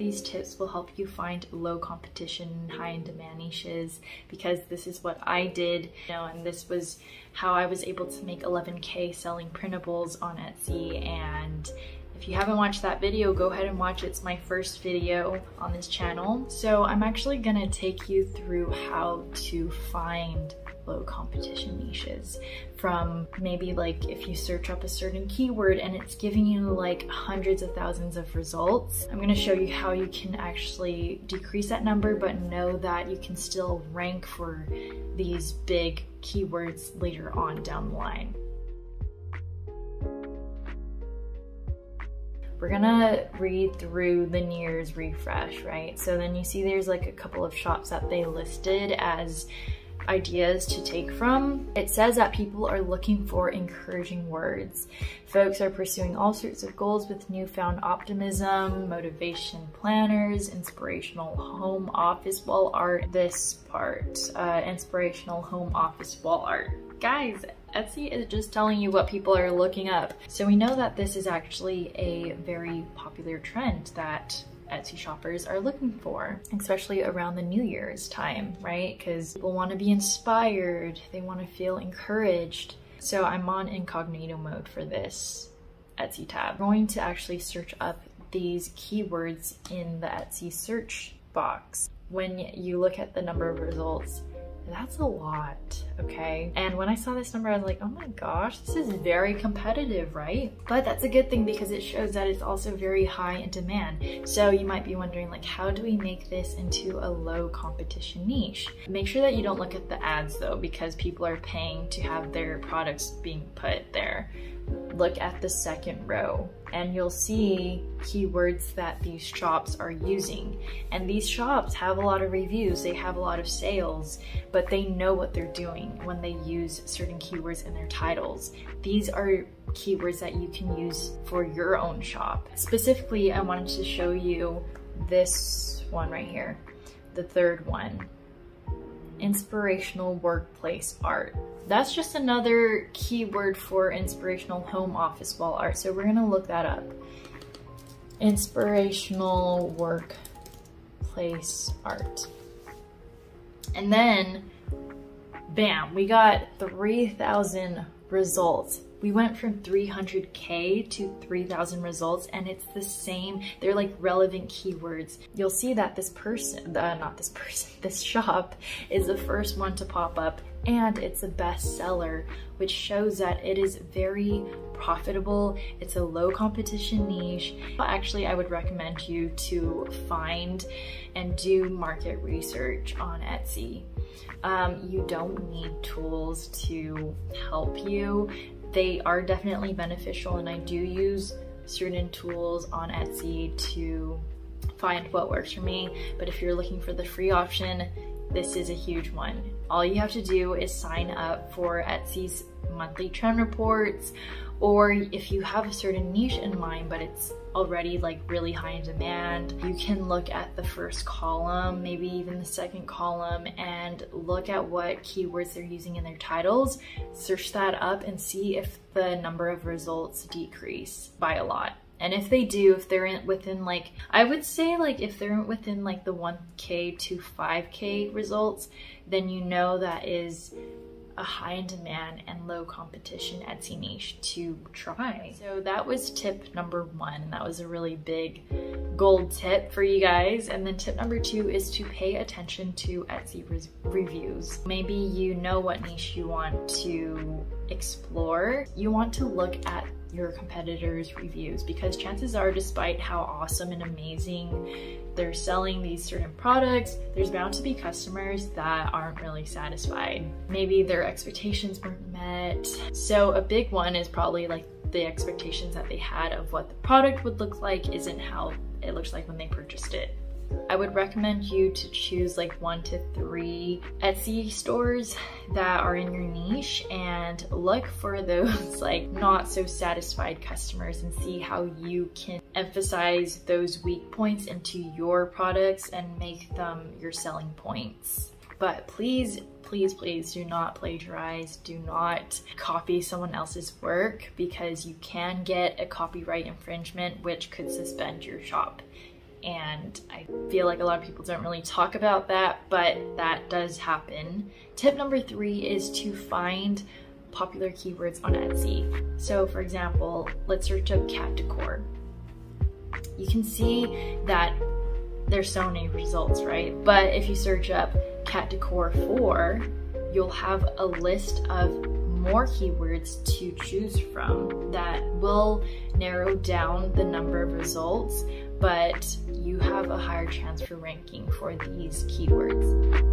These tips will help you find low competition, high in demand niches, because this is what I did, and this was how I was able to make 11K selling printables on Etsy. And if you haven't watched that video, go ahead and watch it. It's my first video on this channel. So I'm actually gonna take you through how to find low competition niches, from maybe like if you search up a certain keyword and it's giving you like hundreds of thousands of results. I'm gonna show you how you can actually decrease that number, but know that you can still rank for these big keywords later on down the line. We're gonna read through the New Year's refresh, right? So then you see there's like a couple of shops that they listed as ideas to take from. It says that people are looking for encouraging words. Folks are pursuing all sorts of goals with newfound optimism, motivation planners, inspirational home office wall art. This part, inspirational home office wall art. Guys, Etsy is just telling you what people are looking up. So we know that this is actually a very popular trend that Etsy shoppers are looking for, especially around the New Year's time, right? Because people want to be inspired, they want to feel encouraged. So I'm on incognito mode for this Etsy tab. I'm going to actually search up these keywords in the Etsy search box. When you look at the number of results, that's a lot, okay? And when I saw this number, I was like, oh my gosh, this is very competitive, right? But that's a good thing because it shows that it's also very high in demand. So you might be wondering, like, how do we make this into a low competition niche? Make sure that you don't look at the ads though, because people are paying to have their products being put there. Look at the second row and you'll see keywords that these shops are using. And these shops have a lot of reviews, they have a lot of sales, but they know what they're doing when they use certain keywords in their titles. These are keywords that you can use for your own shop. Specifically, I wanted to show you this one right here, the third one. Inspirational workplace art. That's just another keyword for inspirational home office wall art. So we're gonna look that up. Inspirational workplace art. And then, bam, we got 3,000 results. We went from 300K to 3,000 results, and it's the same. They're like relevant keywords. You'll see that this shop is the first one to pop up, and it's a bestseller, which shows that it is very profitable. It's a low competition niche. Actually, I would recommend you to find and do market research on Etsy. You don't need tools to help you. They are definitely beneficial, and I do use certain tools on Etsy to find what works for me. But if you're looking for the free option, this is a huge one. All you have to do is sign up for Etsy's monthly trend reports, or if you have a certain niche in mind but it's already like really high in demand, you can look at the first column, maybe even the second column, and look at what keywords they're using in their titles, search that up and see if the number of results decrease by a lot. And if they do, if they're within like, I would say like if they're within like the 1K to 5K results, then you know that is a high in demand and low competition Etsy niche to try. So that was tip number 1. That was a really big gold tip for you guys. And then tip number 2 is to pay attention to Etsy reviews. Maybe you know what niche you want to explore. You want to look at your competitors' reviews, because chances are, despite how awesome and amazing they're selling these certain products, there's bound to be customers that aren't really satisfied. Maybe their expectations weren't met. So a big one is probably like the expectations that they had of what the product would look like isn't how it looks like when they purchased it. I would recommend you to choose like 1 to 3 Etsy stores that are in your niche and look for those like not so satisfied customers and see how you can emphasize those weak points into your products and make them your selling points. But please, please, please do not plagiarize. Do not copy someone else's work, because you can get a copyright infringement which could suspend your shop. and I feel like a lot of people don't really talk about that, but that does happen. Tip number 3 is to find popular keywords on Etsy. So for example, let's search up cat decor. You can see that there's so many results, right? But if you search up cat decor 4, you'll have a list of more keywords to choose from that will narrow down the number of results, but you have a higher chance for ranking for these keywords.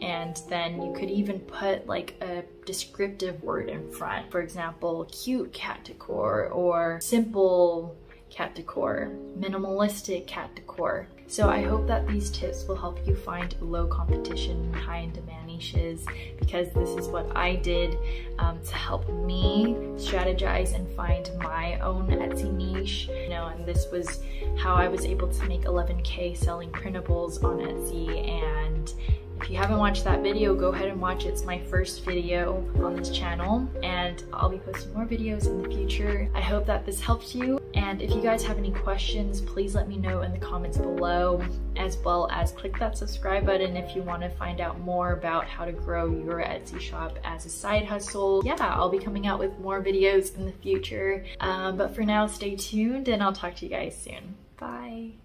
And then you could even put like a descriptive word in front. For example, cute cat decor, or simple cat decor, minimalistic cat decor. So I hope that these tips will help you find low competition, high in demand niches, because this is what I did to help me strategize and find my own Etsy niche. You know, and this was how I was able to make 11K selling printables on Etsy. And if you haven't watched that video, go ahead and watch it. It's my first video on this channel, and I'll be posting more videos in the future. I hope that this helps you, and if you guys have any questions, please let me know in the comments below, as well as click that subscribe button if you want to find out more about how to grow your Etsy shop as a side hustle. Yeah, I'll be coming out with more videos in the future, but for now, stay tuned, and I'll talk to you guys soon. Bye.